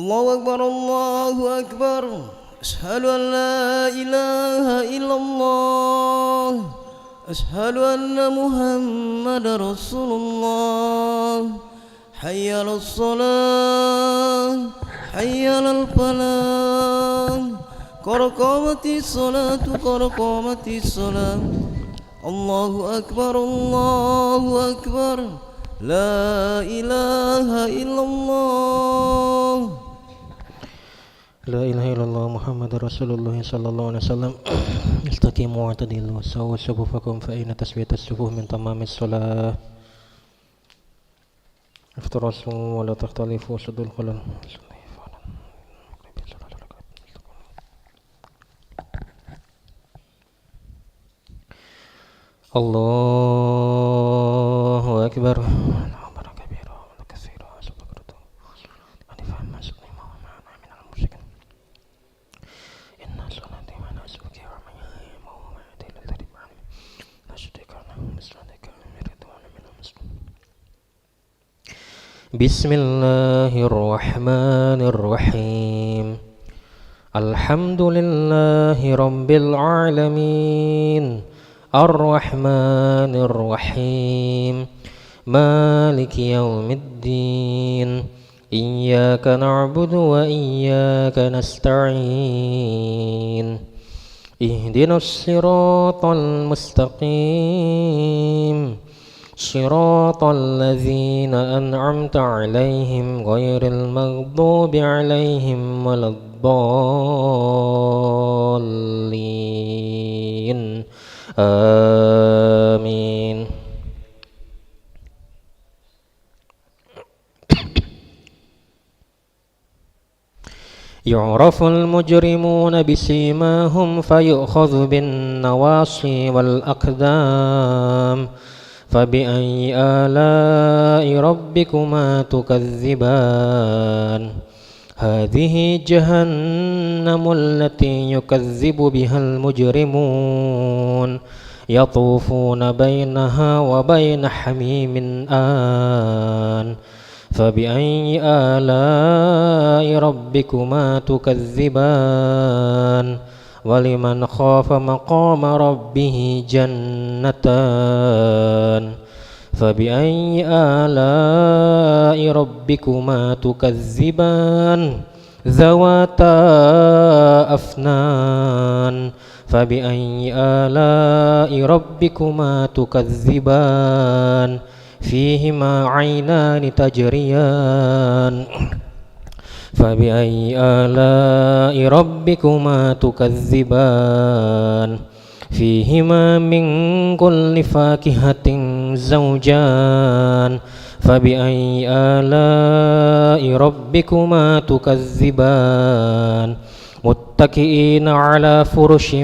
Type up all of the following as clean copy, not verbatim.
الله أكبر الله أكبر أشهد أن لا إله إلا الله أشهد أن محمد رسول الله حي على الصلاة حي على الفلاح قد قامت الصلاة قد قامت الصلاة الله أكبر الله أكبر لا إله إلا الله لا إله إلا الله محمد رسول الله صلى الله عليه وسلم استقيموا واعتدلوا سووا صفوفكم فإن تسوية الصفوف من تمام الصلاة افترسوا ولا تختلفوا سدوا الخلل الله أكبر بسم الله الرحمن الرحيم الحمد لله رب العالمين الرحمن الرحيم مالك يوم الدين إياك نعبد وإياك نستعين اهدنا الصراط المستقيم صراط الذين أنعمت عليهم غير المغضوب عليهم ولا الضالين آمين يعرف المجرمون بسيماهم فيؤخذ بالنواصي والأقدام فبأي آلاء ربكما تكذبان هذه جهنم التي يكذب بها المجرمون يطوفون بينها وبين حميم آن فبأي آلاء ربكما تكذبان ولمن خاف مقام ربه جنتان فبأي آلاء ربكما تكذبان ذواتا أفنان فبأي آلاء ربكما تكذبان فيهما عينان تجريان فبأي آلاء ربكما تكذبان فيهما من كل فاكهة زوجان فبأي آلاء ربكما تكذبان متكئين على فرش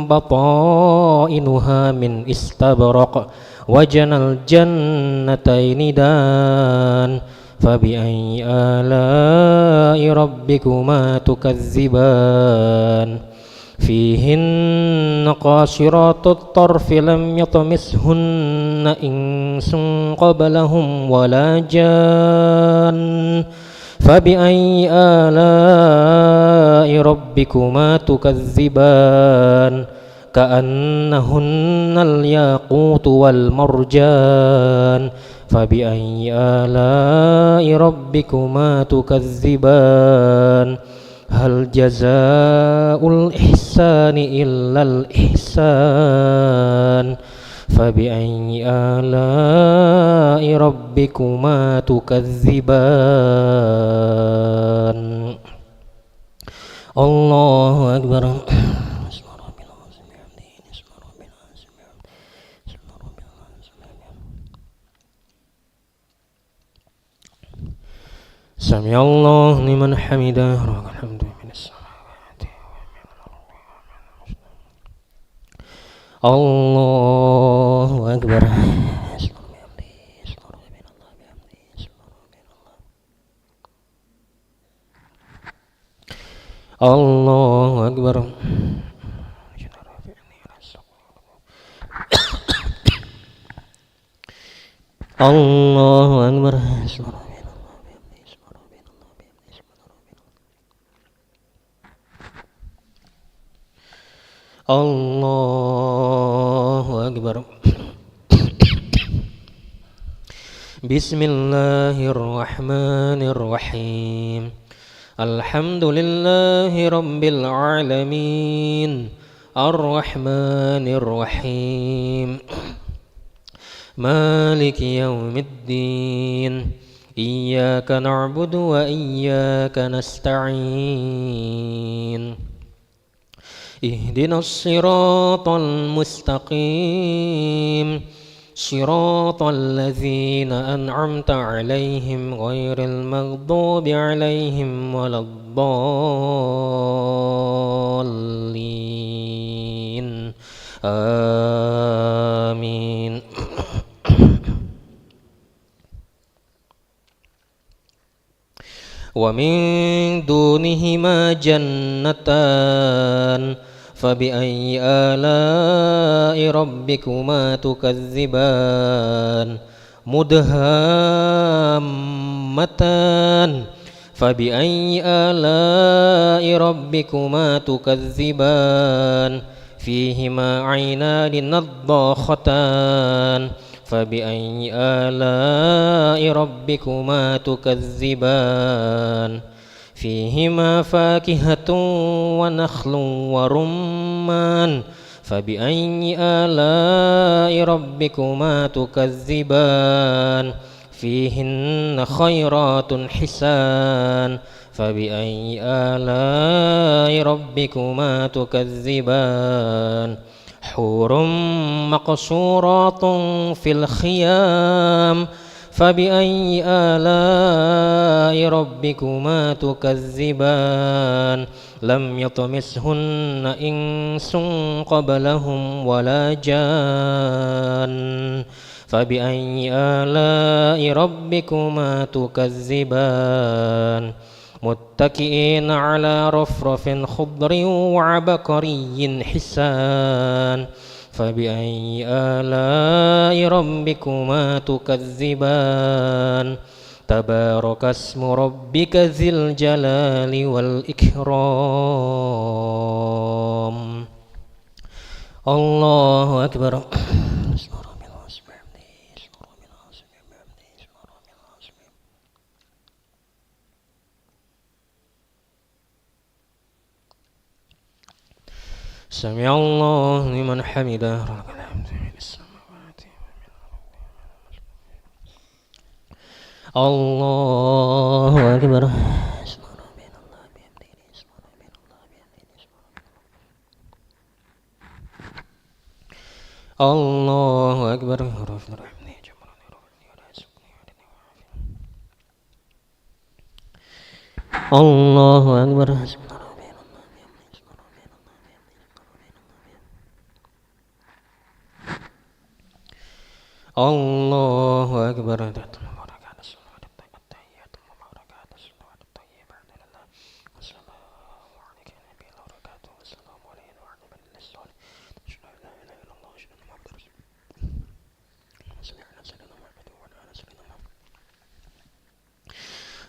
بطائنها من استبرق وجنى الجنتين دان فبأي آلاء ربكما تكذبان فيهن قاصرات الطرف لم يطمثهن إنس قبلهم ولا جان فبأي آلاء ربكما تكذبان كأنهن الياقوت والمرجان فبأي آلاء ربكما تكذبان هل جزاء الإحسان إلا الإحسان فبأي آلاء ربكما تكذبان الله أكبر سمع الله لمن حمده الحمد من السماوات الله أكبر الله أكبر الله أكبر Allahu Akbar. Bismillahirrahmanirrahim. Alhamdulillahi rabbil alamin. Ar-Rahmanir Rahim. Maliki yaumiddin. Iyyaka na'budu wa iyyaka nasta'in. Ihdinas siratal mustaqim. Siratal ladzina an'amta 'alaihim ghairil maghdubi 'alaihim waladdallin. Amin. Wa min dunihima jannatan fabi'ayyi ala'i rabbikuma tukadziban mudhammatan fabi'ayyi ala'i rabbikuma tukadziban fihima 'ainani naddakhatan fabi'ayyi ala'i rabbikuma tukadziban fihima fakihatun wa nakhlun wa rumman fabi'ayyi ala'i rabbikuma tukadziban fihinna khairatun hisan fabi'ayyi ala'i rabbikuma tukadziban hurum maqsuratun fil khiyam fabi'ayyi ala'i rabbikuma tukadziban lam yatmishunna insun qablahum wala jan fabi'ayyi ala'i rabbikuma tukadziban muttaki'ina ala rafrafin khudrin wa 'abqariyyin hisan fabi'ayyi ala'i rabbikuma tukadziban tabarakasmu rabbika dzil jalali wal ikram. Allahu Akbar. Sami'allahu liman hamidah. Allahu Akbar. Allahu Akbar. Allahu Akbar. Allahu Akbar.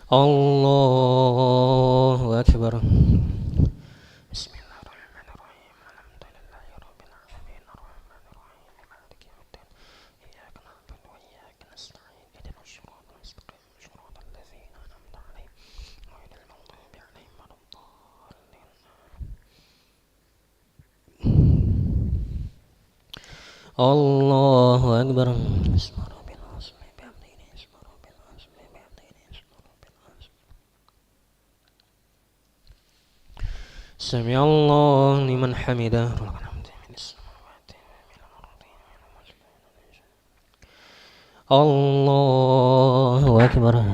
Allahu Akbar. Bismillahirrahmanirrahim. Alhamdulillahi rabbil alamin. Arrahmanirrahim. Maliki yaumiddin. Iyyaka na'budu wa iyyaka nasta'in. Ihdinas siratal mustaqim. Siratal ladzina an'amta 'alaihim ghairil maghdubi 'alaihim waladdallin. Allahu Akbar. Sami'allahu liman hamidah. Allahu Akbar.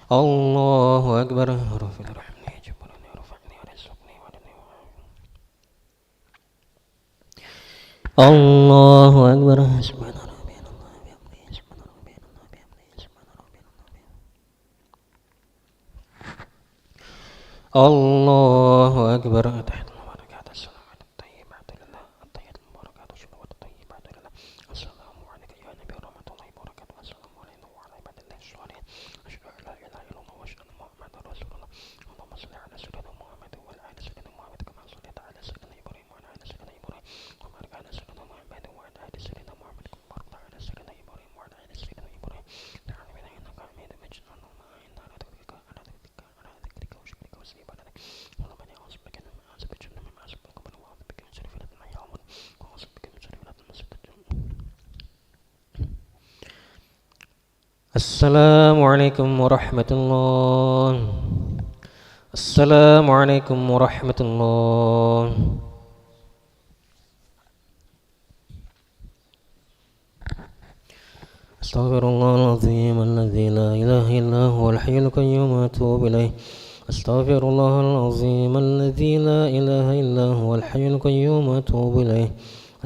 Allahu Akbar. Allahu Akbar. Allahu Akbar. Assalamualaikum warahmatullahi. Assalamualaikum warahmatullahi. أستغفر الله العظيم الذي لا إله إلا هو الحي القيوم وأتوب إليه. أستغفر الله العظيم الذي لا إله إلا هو الحي القيوم وأتوب إليه.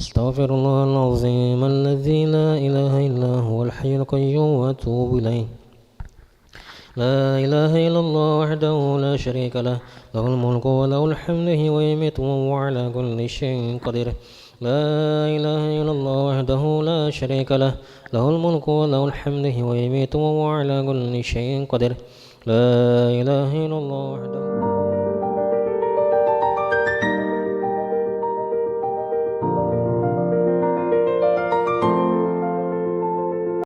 أستغفر الله العظيم الذي لا إله إلا هو الحي القيوم وأتوب إليه. لا إله إلا الله وحده لا شريك له، له الملك وله الحمد ويميت وهو على كل شيء قدير. لا إله إلا الله وحده لا شريك له، له الملك وله الحمد ويميت وهو على كل شيء قدير. لا إله إلا الله وحده